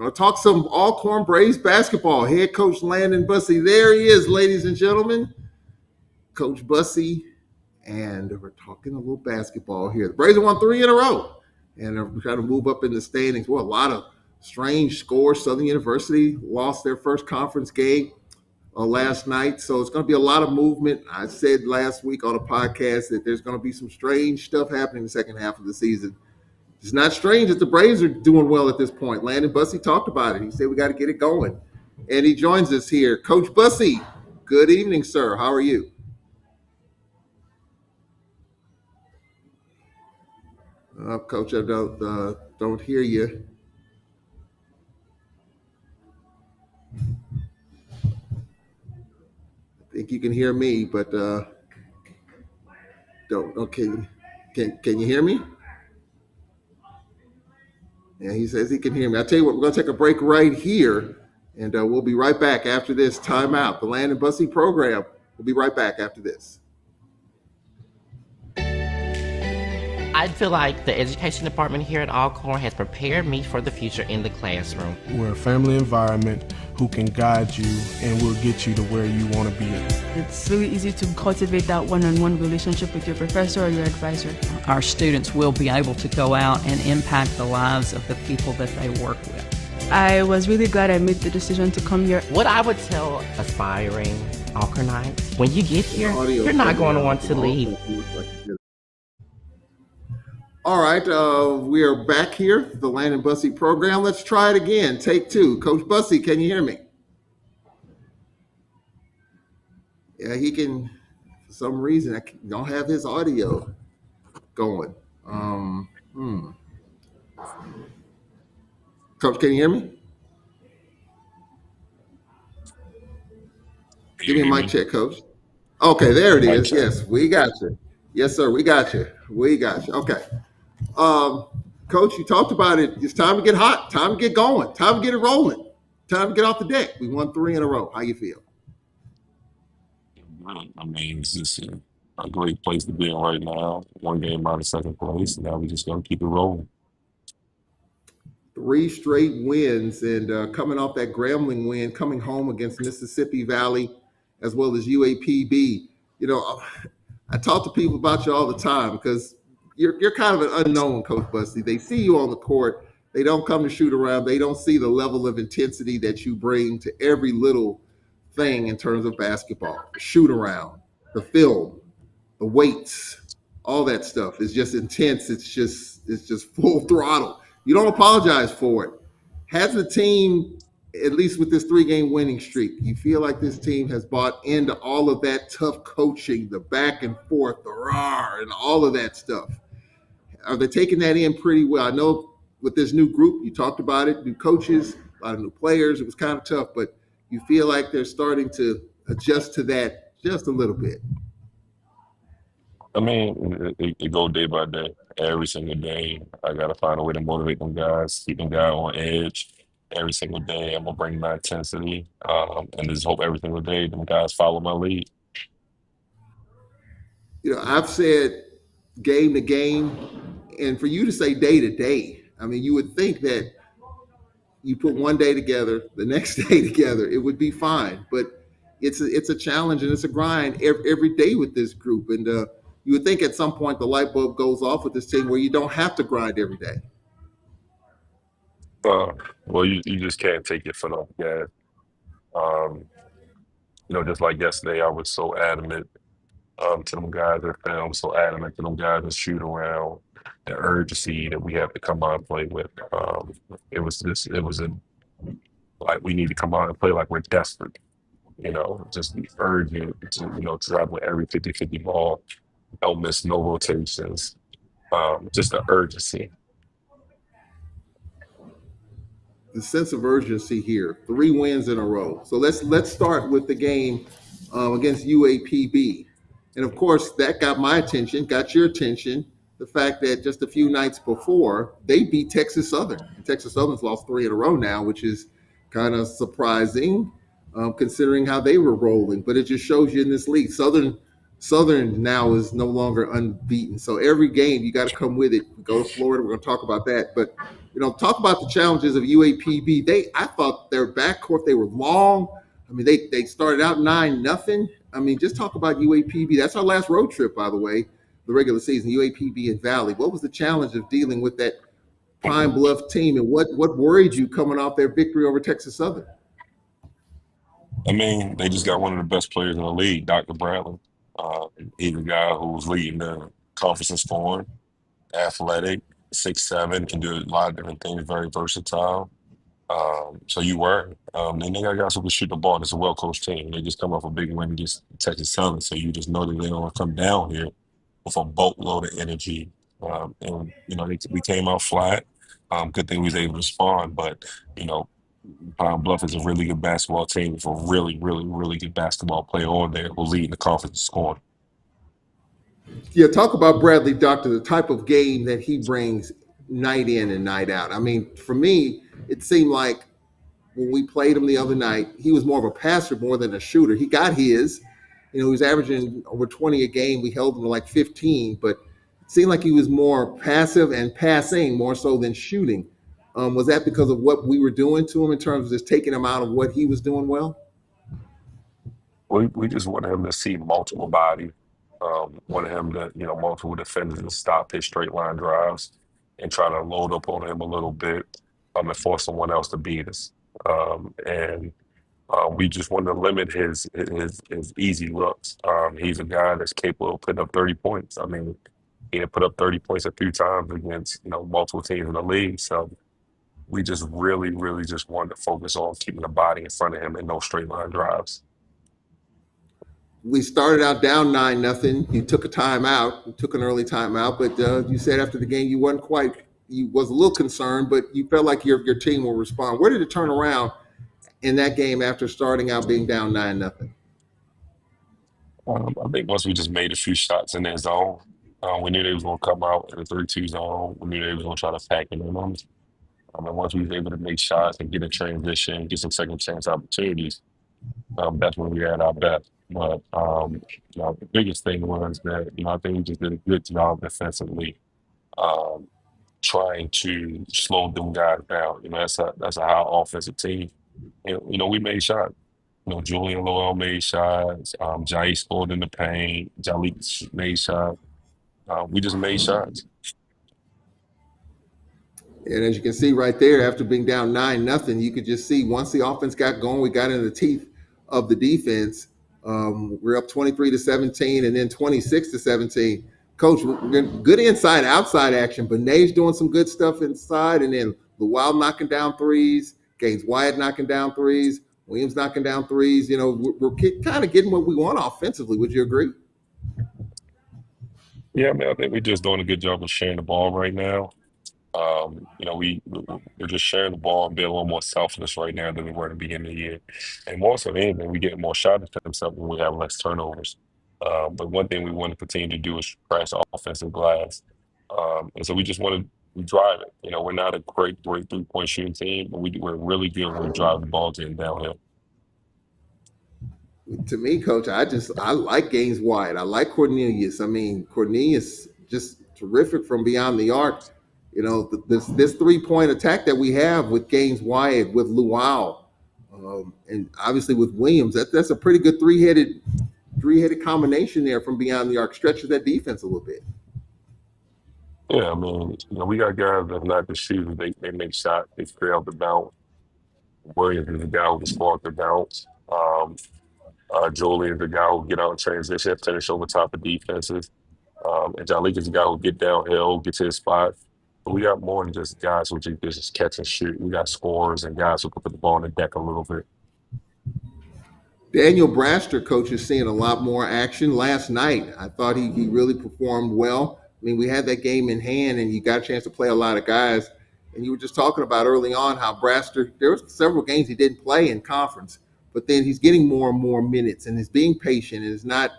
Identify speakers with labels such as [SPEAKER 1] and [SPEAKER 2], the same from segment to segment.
[SPEAKER 1] Going to talk some Alcorn Braves basketball. Head coach Landon Bussie. There he is, ladies and gentlemen. Coach Bussie. And we're talking a little basketball here. The Braves have won 3 in a row. And they're trying to move up in the standings. Well, a lot of strange scores. Southern University lost their first conference game last night. So it's going to be a lot of movement. I said last week on a podcast that there's going to be some strange stuff happening in the second half of the season. It's not strange that the Braves are doing well at this point. Landon Bussie talked about it. He said we got to get it going. And he joins us here. Coach Bussie, good evening, sir. How are you? Coach, I don't hear you. I think you can hear me, but don't. Okay, can you hear me? Yeah, he says he can hear me. I tell you what, we're going to take a break right here, and we'll be right back after this timeout. The Landon Bussie program. We'll be right back after this.
[SPEAKER 2] I feel like the education department here at Alcorn has prepared me for the future in the classroom.
[SPEAKER 3] We're a family environment who can guide you and will get you to where you want to be.
[SPEAKER 4] It's really easy to cultivate that one-on-one relationship with your professor or your advisor.
[SPEAKER 5] Our students will be able to go out and impact the lives of the people that they work with.
[SPEAKER 4] I was really glad I made the decision to come here.
[SPEAKER 2] What I would tell aspiring Alcornites, when you get here, you're not going to want to leave.
[SPEAKER 1] All right, we are back here, the Landon Bussie program. Let's try it again. Take 2. Coach Bussie, can you hear me? Yeah, he can. For some reason, I don't have his audio going. Coach, can you hear me? Give me a mic check, Coach. Okay, there it is. Yes, we got you. Yes, sir, we got you. Okay. Coach, you talked about it. It's time to get hot, time to get going, time to get it rolling, time to get off the deck. We won 3 in a row. How you feel?
[SPEAKER 6] I mean, it's just a great place to be in right now. 1 game out of second place. Now we just gonna keep it rolling.
[SPEAKER 1] 3 straight wins, and coming off that Grambling win, coming home against Mississippi Valley, as well as UAPB. You know, I talk to people about you all the time because you're kind of an unknown, Coach Bussie. They see you on the court. They don't come to shoot around. They don't see the level of intensity that you bring to every little thing in terms of basketball. The shoot around, the film, the weights, all that stuff is just intense. It's just full throttle. You don't apologize for it. Has the team, at least with this 3-game winning streak, you feel like this team has bought into all of that tough coaching, the back and forth, the raw, and all of that stuff? Are they taking that in pretty well? I know with this new group, you talked about it, new coaches, a lot of new players. It was kind of tough, but you feel like they're starting to adjust to that just a little bit.
[SPEAKER 6] I mean, it go day by day. Every single day, I got to find a way to motivate them guys, keep them guys on edge. Every single day, I'm going to bring my intensity and just hope every single day them guys follow my lead.
[SPEAKER 1] You know, I've said game to game, and for you to say day to day, I mean, you would think that you put one day together, the next day together, it would be fine. But it's a challenge and it's a grind every day with this group. And you would think at some point the light bulb goes off with this team where you don't have to grind every day.
[SPEAKER 6] Well, you just can't take your foot off the gas. You know, just like yesterday, I was so adamant to them guys that film, so adamant to them guys that shoot around, the urgency that we have to come out and play with. Like we need to come out and play like we're desperate, you know, just be urgent to, you know, try to win every 50-50 ball, don't miss no rotations, just the urgency.
[SPEAKER 1] The sense of urgency here, 3 wins in a row. So let's start with the game against UAPB. And of course, that got my attention, got your attention. The fact that just a few nights before, they beat Texas Southern. Texas Southern's lost 3 in a row now, which is kind of surprising considering how they were rolling. But it just shows you in this league, Southern Southern now is no longer unbeaten. So every game you got to come with it. We go to Florida. We're going to talk about that. But talk about the challenges of UAPB. I thought their backcourt, they were long. I mean, they started out 9-0. I mean, just talk about UAPB. That's our last road trip, by the way, the regular season. UAPB and Valley. What was the challenge of dealing with that Pine Bluff team, and what worried you coming off their victory over Texas Southern?
[SPEAKER 6] I mean, they just got one of the best players in the league, Dr. Bradley. He's a guy who's leading the conference in scoring, athletic, 6'7", can do a lot of different things, very versatile. So you were. And they got guys who can shoot the ball. It's a well-coached team. They just come off a big win against Texas Southern, so you just know that they're going to come down here with a boatload of energy. We came out flat. Good thing we was able to respond, but you know, Pine Bluff is a really good basketball team with a really, really, really good basketball player on there who lead the conference in scoring.
[SPEAKER 1] Yeah, talk about Bradley Doctor, the type of game that he brings night in and night out. I mean, for me, it seemed like when we played him the other night, he was more of a passer more than a shooter. He got his. He was averaging over 20 a game. We held him to like 15, but it seemed like he was more passive and passing more so than shooting. Was that because of what we were doing to him in terms of just taking him out of what he was doing well?
[SPEAKER 6] We just wanted him to see multiple bodies. Wanted him to, multiple defenders to stop his straight line drives and try to load up on him a little bit, and force someone else to beat us. And we just wanted to limit his easy looks. He's a guy that's capable of putting up 30 points. I mean, he had put up 30 points a few times against, multiple teams in the league. So we just really, really just wanted to focus on keeping the body in front of him and no straight line drives.
[SPEAKER 1] We started out down 9-0. You took a timeout. You took an early timeout, but you said after the game you was a little concerned, but you felt like your team will respond. Where did it turn around in that game after starting out being down 9-0?
[SPEAKER 6] I think once we just made a few shots in that zone, we knew they was going to come out in the 3-2 zone. We knew they was going to try to pack it in on us. And once we was able to make shots and get a transition, get some second chance opportunities, that's when we had our best. But the biggest thing was that I think we just did a good job defensively, trying to slow them guys down. That's a high offensive team. And, we made shots. Julian Lowell made shots. Jai scored in the paint. Jalik made shots. We just made shots.
[SPEAKER 1] And as you can see right there, after being down 9-0, you could just see once the offense got going, we got into the teeth of the defense. We're up 23-17 and then 26-17. Coach, good inside outside action. Benay's doing some good stuff inside, and then Luau knocking down threes, Gaines Wyatt knocking down threes, Williams knocking down threes. We're kind of getting what we want offensively. Would you agree?
[SPEAKER 6] Yeah, man, I think we're just doing a good job of sharing the ball right now. We're just sharing the ball and being a little more selfless right now than we were at the beginning of the year. And more so than anything, we get more shot attempts up when we have less turnovers. But one thing we want to continue to do is crash offensive glass. And so we just want to drive it. We're not a great 3-point shooting team, but we're really good when we drive the ball to downhill.
[SPEAKER 1] To me, Coach, I like Gaines Wyatt. I like Cornelius. I mean, Cornelius just terrific from beyond the arc. This 3-point attack that we have with Gaines Wyatt, with Luau, and obviously with Williams, that's a pretty good three-headed combination there from beyond the arc. Stretches that defense a little bit.
[SPEAKER 6] Yeah, I mean, we got guys that not the shooters. They make shots. They clear out the bounce. Williams is the guy who can spark the bounce. Julian is the guy who get out in transition, finish over top of defenses. And Jalik is the guy who get downhill, get to his spot. But we got more than just guys who just catch and shoot. We got scorers and guys who can put the ball on the deck a little bit.
[SPEAKER 1] Daniel Braster, Coach, is seeing a lot more action. Last night, I thought he really performed well. I mean, we had that game in hand, and you got a chance to play a lot of guys. And you were just talking about early on how Braster, there was several games he didn't play in conference, but then he's getting more and more minutes, and he's being patient, and is not,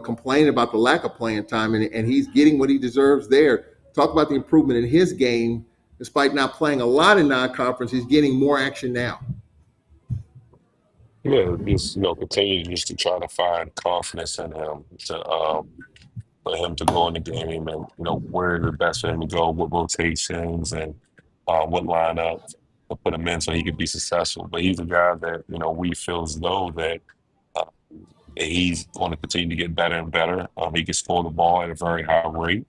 [SPEAKER 1] complaining about the lack of playing time, and he's getting what he deserves there. Talk about the improvement in his game. Despite not playing a lot in non-conference, he's getting more action now.
[SPEAKER 6] Yeah, just continue just to try to find confidence in him to for him to go in the game and where the best for him to go, what rotations and what lineup to put him in so he could be successful. But he's a guy that we feel as though that uh, he's going to continue to get better and better. He can score the ball at a very high rate.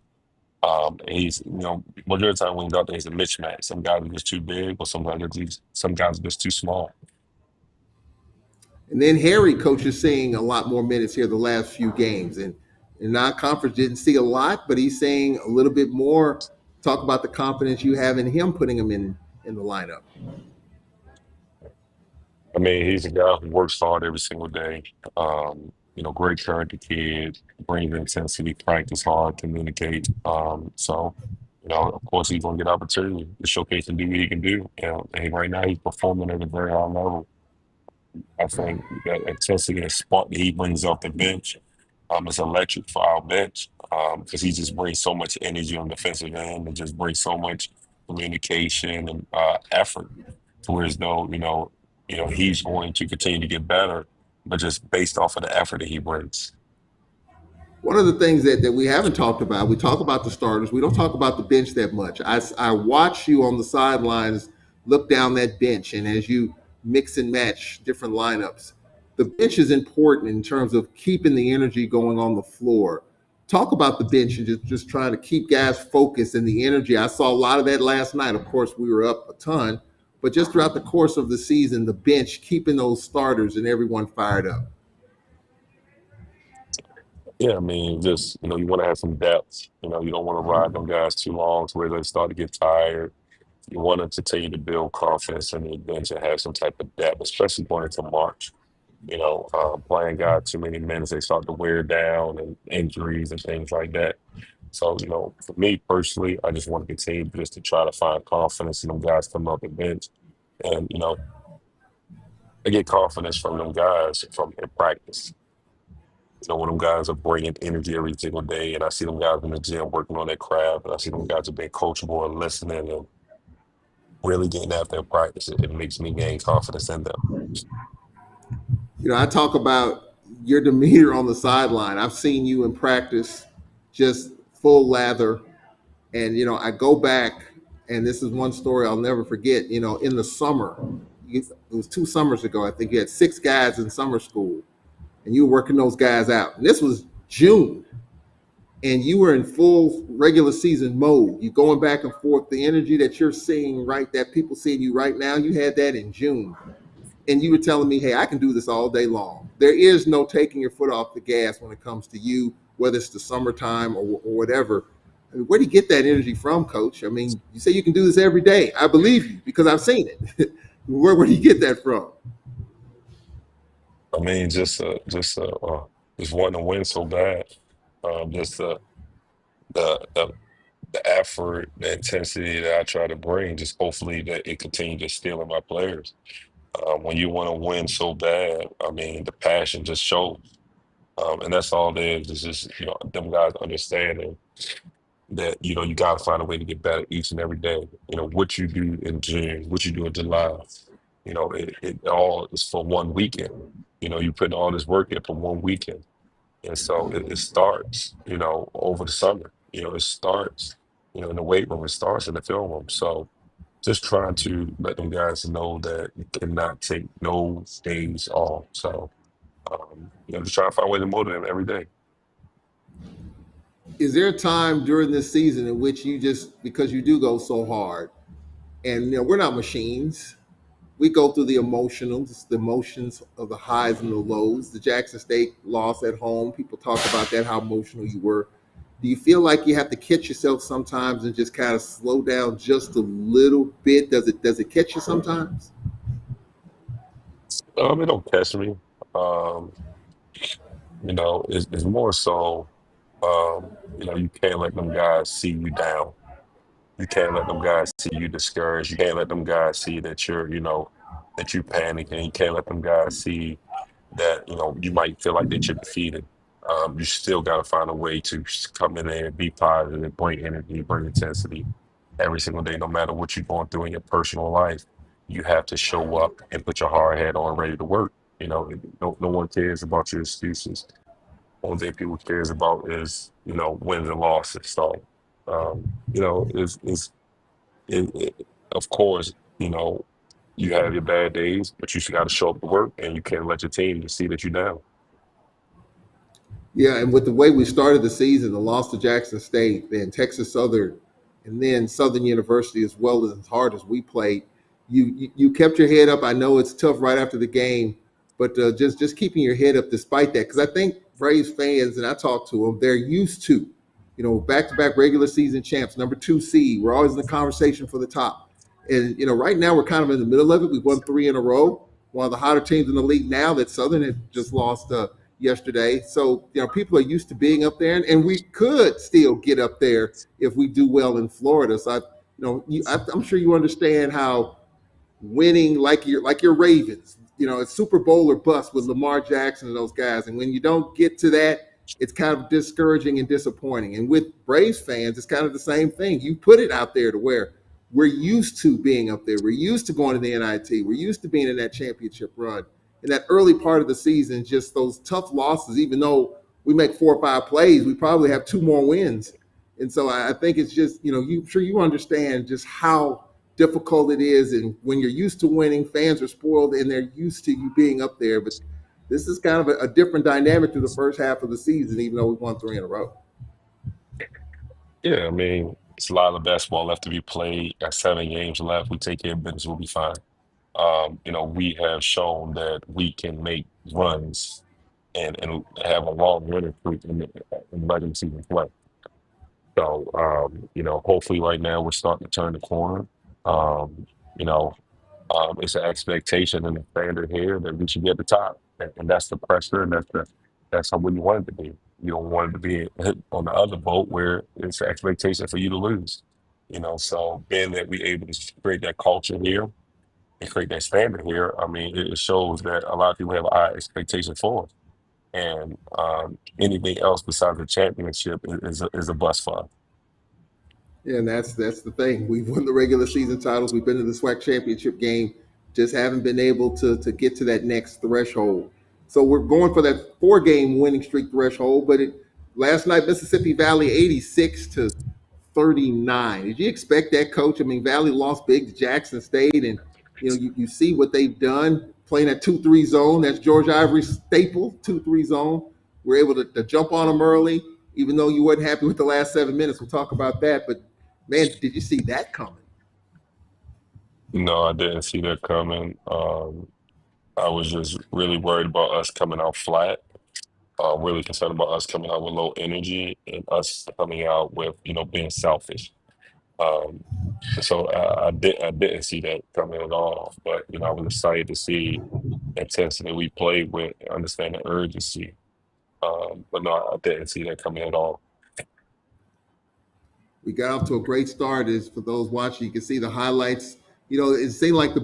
[SPEAKER 6] He's majority of the time when he's out there, he's a mismatch. Some guys are just too big, or some guys are just too small.
[SPEAKER 1] And then Harry, coach, is seeing a lot more minutes here the last few games. And in non-conference, didn't see a lot, but he's saying a little bit more. Talk about the confidence you have in him putting him in the lineup.
[SPEAKER 6] I mean, he's a guy who works hard every single day. Great character kid, brings intensity, practice hard, communicate. Of course, he's going to get opportunity to showcase and do what he can do. And right now he's performing at a very high level. I think that intensity and spark that he brings off the bench is electric for our bench because he just brings so much energy on the defensive end and just brings so much communication and effort to where as though he's going to continue to get better, but just based off of the effort that he brings.
[SPEAKER 1] One of the things that we haven't talked about, we talk about the starters. We don't talk about the bench that much. I watch you on the sidelines look down that bench, and as you mix and match different lineups, the bench is important in terms of keeping the energy going on the floor. Talk about the bench and just trying to keep guys focused and the energy. I saw a lot of that last night. Of course, we were up a ton, but just throughout the course of the season, the bench keeping those starters and everyone fired up.
[SPEAKER 6] Yeah, I mean, just you want to have some depth. You don't want to ride them guys too long to where they start to get tired. You want to continue to build confidence in the bench and have some type of depth, especially going into March. Playing guys too many minutes, they start to wear down and injuries and things like that. So, for me personally, I just want to continue just to try to find confidence in them guys coming up the bench. And, I get confidence from them guys from in practice. When them guys are bringing energy every single day, and I see them guys in the gym working on their craft, and I see them guys are being coachable and listening and really getting after their practice, it makes me gain confidence in them.
[SPEAKER 1] I talk about your demeanor on the sideline. I've seen you in practice, just full lather. And, I go back, and this is one story I'll never forget. In the summer, it was 2 summers ago, I think you had 6 guys in summer school, and you were working those guys out. And this was June, and you were in full regular season mode. You going back and forth. The energy that you're seeing, right, that people seeing you right now, you had that in June. And you were telling me, hey, I can do this all day long. There is no taking your foot off the gas when it comes to you, whether it's the summertime or whatever. I mean, where do you get that energy from, Coach? I mean, you say you can do this every day. I believe you because I've seen it. Where do you get that from?
[SPEAKER 6] I mean, just wanting to win so bad. Just the, the the effort, the intensity that I try to bring, just hopefully that it continues to steal in my players. When you want to win so bad, I mean, the passion just shows. And that's all it is. It's just, them guys understanding that, you got to find a way to get better each and every day. What you do in June, what you do in July, it all is for one weekend. You put all this work in for one weekend. And so it starts, over the summer. It starts, in the weight room, it starts in the film room. So just trying to let them guys know that you cannot take no days off. So, just trying to find a way to motivate them every day.
[SPEAKER 1] Is there a time during this season in which you just, because you do go so hard, and we're not machines, we go through the emotionals, the emotions of the highs and the lows. The Jackson State loss at home, people talk about that, how emotional you were. Do you feel like you have to catch yourself sometimes and just kind of slow down just a little bit? Does it catch you sometimes?
[SPEAKER 6] It don't catch me. Um, it's more so, you can't let them guys see you down. You can't let them guys see you discouraged. You can't let them guys see that that you panic, and you can't let them guys see that, you might feel like that you're defeated. You still got to find a way to come in there and be positive, bring energy, bring intensity every single day, no matter what you're going through in your personal life. You have to show up and put your hard hat on, ready to work. No one cares about your excuses. Only thing people cares about is wins and losses. So of course, you have your bad days, but you still got to show up to work, and you can't let your team to see that you're down.
[SPEAKER 1] Yeah, and with the way we started the season, the loss to Jackson State, then Texas Southern, and then Southern University, as hard as we played, you kept your head up. I know it's tough right after the game, but just keeping your head up despite that, because I think Braves fans, and I talk to them, they're used to, back to back regular season champs, number 2 seed. We're always in the conversation for the top, and right now we're kind of in the middle of it. We've won 3 in a row, one of the hotter teams in the league now. That Southern had just lost yesterday. So, people are used to being up there, and we could still get up there if we do well in Florida. So, I'm sure you understand how winning like your Ravens. It's Super Bowl or bust with Lamar Jackson and those guys. And when you don't get to that, it's kind of discouraging and disappointing. And with Braves fans, it's kind of the same thing. You put it out there to where we're used to being up there. We're used to going to the NIT. We're used to being in that championship run. In that early part of the season, just those tough losses, even though we make 4 or 5 plays, we probably have 2 more wins. And so I think it's just, you understand just how difficult it is. And when you're used to winning, fans are spoiled and they're used to you being up there. But this is kind of a different dynamic through the first half of the season, even though we won 3 in a row.
[SPEAKER 6] Yeah, I mean, it's a lot of basketball left to be played. Got 7 games left. We take care of business, we'll be fine. We have shown that we can make runs and have a long winning streak in regular season play. So, hopefully right now we're starting to turn the corner. Um, you know, it's an expectation and a standard here that we should be at the top, and that's the pressure, and that's how we want it to be. You don't want it to be on the other boat where it's an expectation for you to lose. So being that we able to create that culture here and create that standard here, I mean, it shows that a lot of people have a high expectation for us, and anything else besides the championship is a bust for us.
[SPEAKER 1] Yeah, and that's the thing. We've won the regular season titles. We've been to the SWAC championship game, just haven't been able to get to that next threshold. So we're going for that 4 game winning streak threshold. But last night, Mississippi Valley 86-39. Did you expect that, Coach? I mean, Valley lost big to Jackson State, and you see what they've done playing that 2-3 zone. That's George Ivory's staple, 2-3 zone. We're able to jump on them early, even though you weren't happy with the last 7 minutes. We'll talk about that, but man, did you see that coming?
[SPEAKER 6] No, I didn't see that coming. I was just really worried about us coming out flat. Really concerned about us coming out with low energy and us coming out with being selfish. Um, so I didn't see that coming at all. But I was excited to see the intensity we played with, understand the urgency. But no, I didn't see that coming at all.
[SPEAKER 1] We got off to a great start. As for those watching, you can see the highlights. It seemed like the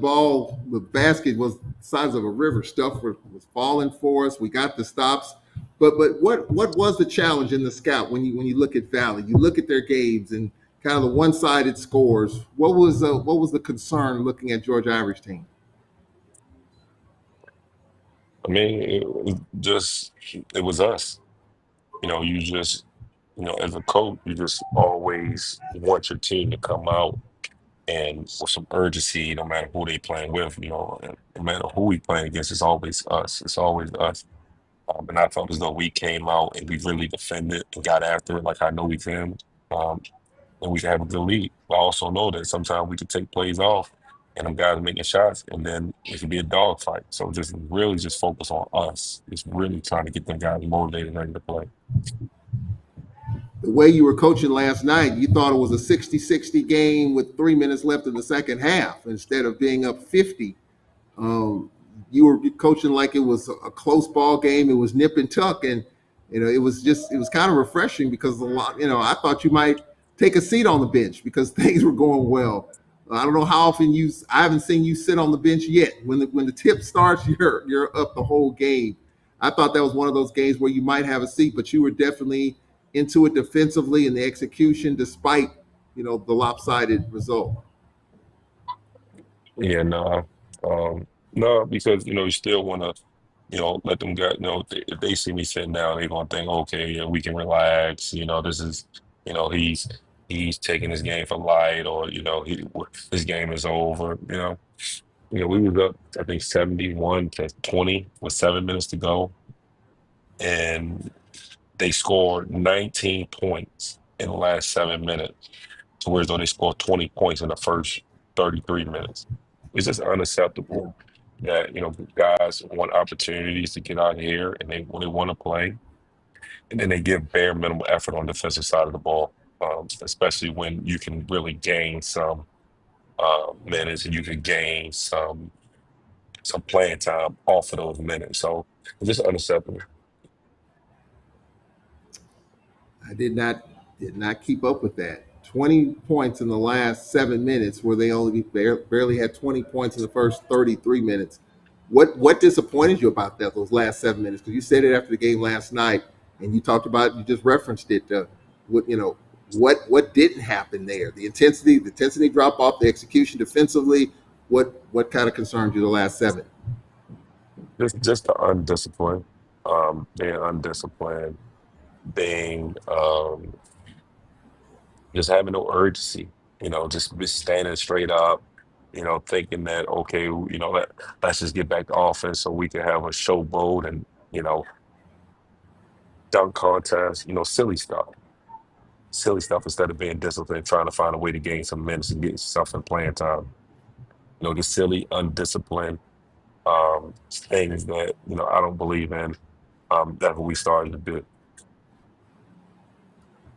[SPEAKER 1] basket was the size of a river. Stuff was falling for us. We got the stops. But what was the challenge in the scout when you look at Valley? You look at their games and kind of the one-sided scores. What was the concern looking at George Ivory's team?
[SPEAKER 6] I mean, it was us. You just as a coach, you just always want your team to come out and with some urgency, no matter who they playing with, and no matter who we playing against, it's always us. It's always us. And I felt as though we came out and we really defended and got after it like I know we can. Um, and we can have a good lead. But I also know that sometimes we could take plays off and them guys are making shots and then it could be a dogfight. So just really just focus on us. Just really trying to get them guys motivated and ready to play.
[SPEAKER 1] The way you were coaching last night, you thought it was a 60-60 game with 3 minutes left in the second half instead of being up 50. Um, you were coaching like it was a close ball game. It was nip and tuck, and it was kind of refreshing because a lot. I thought you might take a seat on the bench because things were going well. I don't know how often I haven't seen you sit on the bench yet. When the tip starts, you're up the whole game. I thought that was one of those games where you might have a seat, but you were definitely into it defensively and the execution, despite the lopsided result.
[SPEAKER 6] Yeah, no, no, because you still want to let them get, if they see me sitting down, they're gonna think, okay, yeah, we can relax. This is, he's taking his game for light, or his game is over. We was up, I think 71-20 with 7 minutes to go, and they scored 19 points in the last 7 minutes, to whereas though they scored 20 points in the first 33 minutes. It's just unacceptable that, guys want opportunities to get out here and they want to play, and then they give bare minimal effort on the defensive side of the ball, especially when you can really gain some minutes, and you can gain some playing time off of those minutes. So it's just unacceptable.
[SPEAKER 1] I did not keep up with that. 20 points in the last 7 minutes, where they only barely had 20 points in the first 33 minutes. What disappointed you about that, those last 7 minutes? Because you said it after the game last night, and you just referenced it. What didn't happen there? The intensity drop off, the execution defensively. What kind of concerned you the last seven?
[SPEAKER 6] Just the undisciplined, being undisciplined, being just having no urgency, just be standing straight up, thinking that, okay, let's just get back to offense so we can have a showboat and, dunk contest, silly stuff instead of being disciplined, trying to find a way to gain some minutes and get yourself in playing time. The silly, undisciplined things that, I don't believe in. That's what we started to do.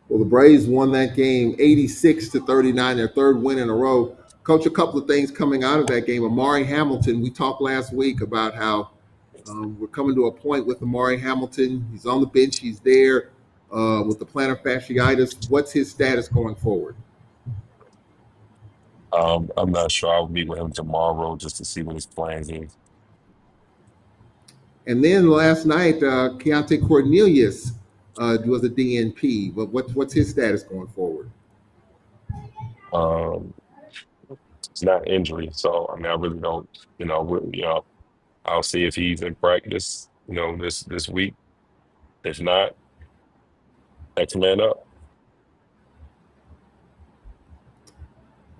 [SPEAKER 1] Well, the Braves won that game 86-39, their third win in a row. Coach, a couple of things coming out of that game. Amari Hamilton, we talked last week about how we're coming to a point with Amari Hamilton. He's on the bench, he's there with the plantar fasciitis. What's his status going forward?
[SPEAKER 6] I'm not sure. I'll meet with him tomorrow just to see what his plans is.
[SPEAKER 1] And then last night, Keontae Cornelius was a DNP. But what's his status going forward?
[SPEAKER 6] Um, it's not injury, so I mean, I really don't. I'll see if he's in practice. This week. If not, next man up.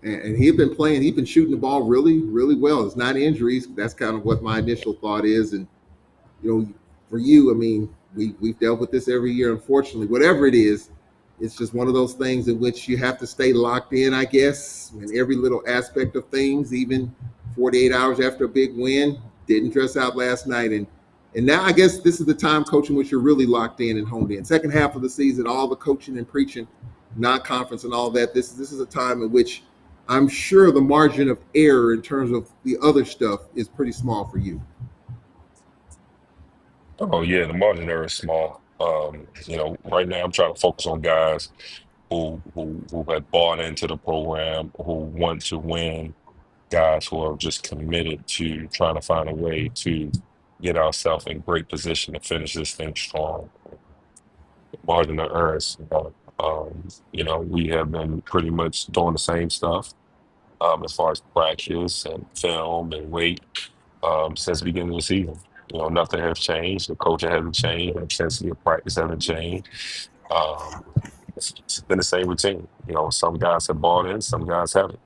[SPEAKER 1] And he's been playing. He's been shooting the ball really, really well. It's not injuries. That's kind of what my initial thought is. And for you, I mean, we've dealt with this every year. Unfortunately, whatever it is, it's just one of those things in which you have to stay locked in, I guess, in every little aspect of things. Even 48 hours after a big win, didn't dress out last night, and now I guess this is the time, coach, in which you're really locked in and honed in. Second half of the season, all the coaching and preaching, non-conference and all that. This is a time in which I'm sure the margin of error in terms of the other stuff is pretty small for you.
[SPEAKER 6] Oh yeah, the margin there is small. Right now I'm trying to focus on guys who have bought into the program, who want to win, guys who are just committed to trying to find a way to get ourselves in great position to finish this thing strong. Margin of error is small. We have been pretty much doing the same stuff, as far as practice and film and weight, since the beginning of the season. Nothing has changed. The culture hasn't changed. The intensity of practice hasn't changed. Um, it's been the same routine. Some guys have bought in, some guys haven't.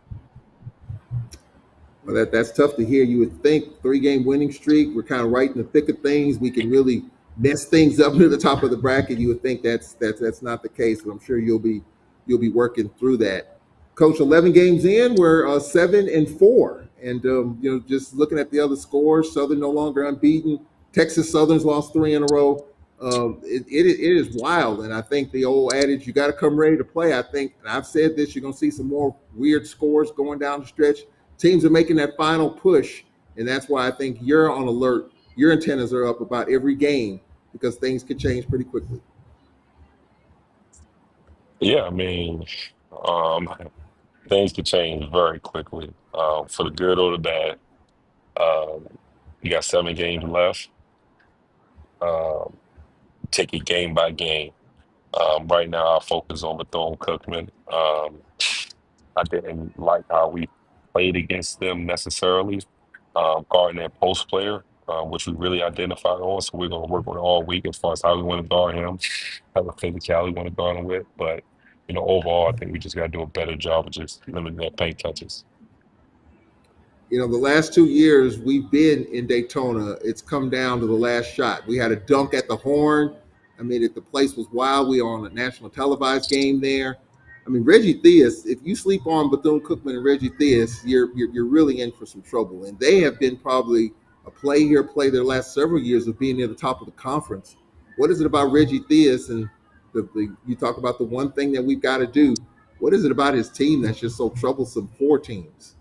[SPEAKER 1] Well, that's tough to hear. You would think three-game winning streak. We're kind of right in the thick of things. We can really mess things up near the top of the bracket. You would think that's not the case, but I'm sure you'll be working through that. Coach, 11 games in, we're 7-4, and just looking at the other scores, Southern no longer unbeaten. Texas Southern's lost three in a row. It is wild, and I think the old adage, you got to come ready to play. I think, and I've said this, you're going to see some more weird scores going down the stretch. Teams are making that final push, and that's why I think you're on alert. Your antennas are up about every game because things could change pretty quickly.
[SPEAKER 6] Yeah, I mean, um, things could change very quickly, for the good or the bad. Um, you got 7 games left. Um, take it game by game. Right now, our focus on Bethune-Cookman. I didn't like how we played against them necessarily, guarding their post player. which we really identified on. So we're going to work on it all week as far as how we want to guard him, how the physicality we want to guard him with. But, overall, I think we just got to do a better job of just limiting their paint touches.
[SPEAKER 1] The last 2 years we've been in Daytona, it's come down to the last shot. We had a dunk at the horn. I mean, the place was wild. We were on a national televised game there. I mean, Reggie Theus, if you sleep on Bethune-Cookman and Reggie Theus, you're really in for some trouble. And they have been probably a play their last several years of being near the top of the conference. What is it about Reggie Theus and you talk about the one thing that we've got to do? What is it about his team that's just so troublesome for teams?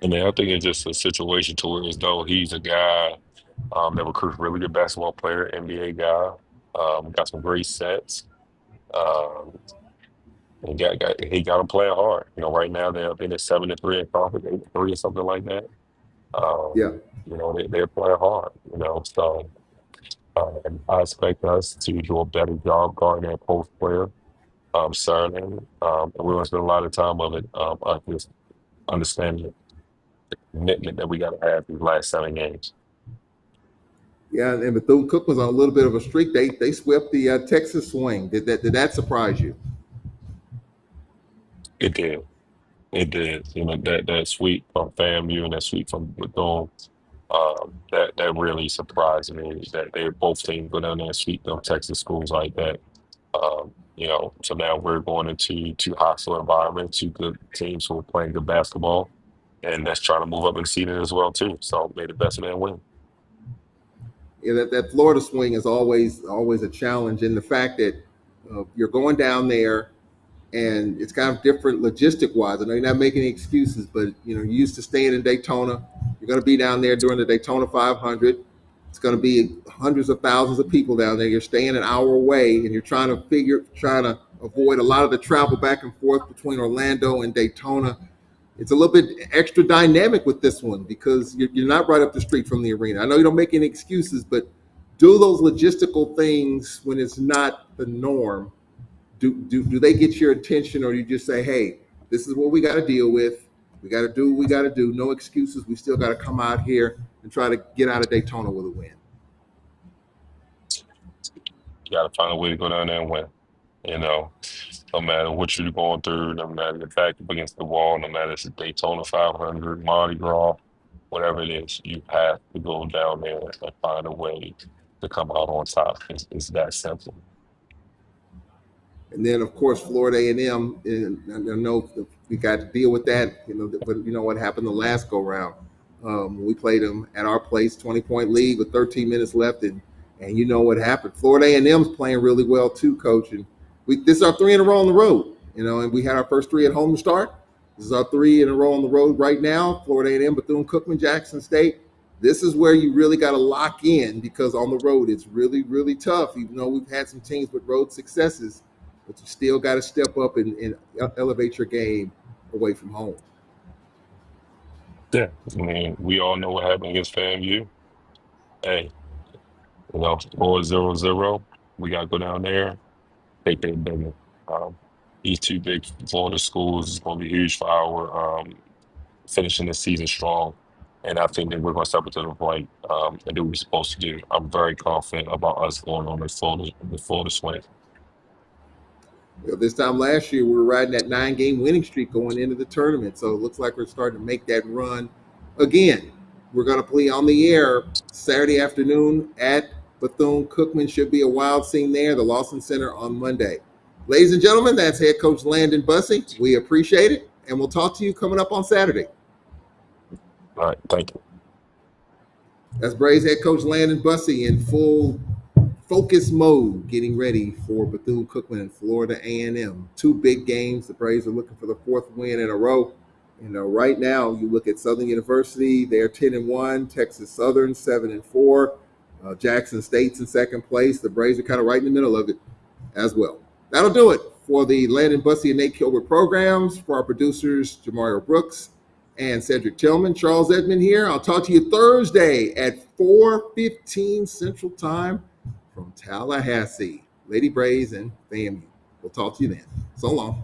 [SPEAKER 6] And then I think it's just a situation to where as though he's a guy that recruits really good basketball player, NBA guy, got some great sets. Um, he got him playing hard. Right now they're up in at 7-3 in conference, 8-3 or something like that.
[SPEAKER 1] Yeah.
[SPEAKER 6] They're playing hard. So I expect us to do a better job guarding that post player, Saturday. And we're going to spend a lot of time of it, just understanding the commitment that we got to have these last 7 games.
[SPEAKER 1] Yeah, and Bethune-Cookman was on a little bit of a streak. They swept the Texas swing. Did that surprise you?
[SPEAKER 6] It did. It did. That sweep from FAMU and that sweep from Bethune, that really surprised me that they both teams go down there and sweep them Texas schools like that. So now we're going into two hostile environments, two good teams who are playing good basketball, and that's trying to move up in seeding as well too. So may the best man win.
[SPEAKER 1] Yeah, that Florida swing is always a challenge, and the fact that you're going down there and it's kind of different logistic wise. I know you're not making any excuses, but you're used to staying in Daytona. You're going to be down there during the Daytona 500. It's going to be hundreds of thousands of people down there. You're staying an hour away, and you're trying to avoid a lot of the travel back and forth between Orlando and Daytona. It's a little bit extra dynamic with this one because you're not right up the street from the arena. I know you don't make any excuses, but do those logistical things when it's not the norm. Do they get your attention, or do you just say, hey, this is what we got to deal with. We got to do what we got to do. No excuses. We still got to come out here and try to get out of Daytona with a win.
[SPEAKER 6] You got to find a way to go down there and win. No matter what you're going through, no matter the back up against the wall, no matter if it's Daytona 500, Mardi Gras, whatever it is, you have to go down there and find a way to come out on top. It's that simple.
[SPEAKER 1] And then, of course, Florida A&M, and I know we got to deal with that, but what happened the last go-round. We played them at our place, 20-point lead with 13 minutes left, and you know what happened. Florida A&M's playing really well too, Coach. And this is our 3 in a row on the road, and we had our first 3 at home to start. This is our 3 in a row on the road right now, Florida A&M, Bethune-Cookman, Jackson State. This is where you really got to lock in because on the road it's really, really tough, even though we've had some teams with road successes. But you still got to step up and elevate your game away from home.
[SPEAKER 6] Yeah, I mean, we all know what happened against FAMU. Hey, score 0-0. We got to go down there, take their business. These 2 big Florida schools is going to be huge for our finishing the season strong. And I think that we're going to step up to the plate and do what we're supposed to do. I'm very confident about us going on the Florida swing.
[SPEAKER 1] This time last year, we were riding that 9-game winning streak going into the tournament. So it looks like we're starting to make that run again. We're going to play on the air Saturday afternoon at Bethune-Cookman. Should be a wild scene there, the Lawson Center on Monday. Ladies and gentlemen, that's head coach Landon Bussie. We appreciate it, and we'll talk to you coming up on Saturday.
[SPEAKER 6] All right, thank you.
[SPEAKER 1] That's Braves head coach Landon Bussie in full focus mode, getting ready for Bethune-Cookman and Florida A&M. 2 big games. The Braves are looking for the 4th win in a row. Right now, you look at Southern University, they're 10-1. Texas Southern 7-4. Jackson State's in 2nd place. The Braves are kind of right in the middle of it as well. That'll do it for the Landon Bussie and Nate Kilbert programs. For our producers, Jamario Brooks and Cedric Tillman, Charles Edmond here. I'll talk to you Thursday at 4:15 Central Time from Tallahassee. Lady Braves and FAMU. We'll talk to you then. So long.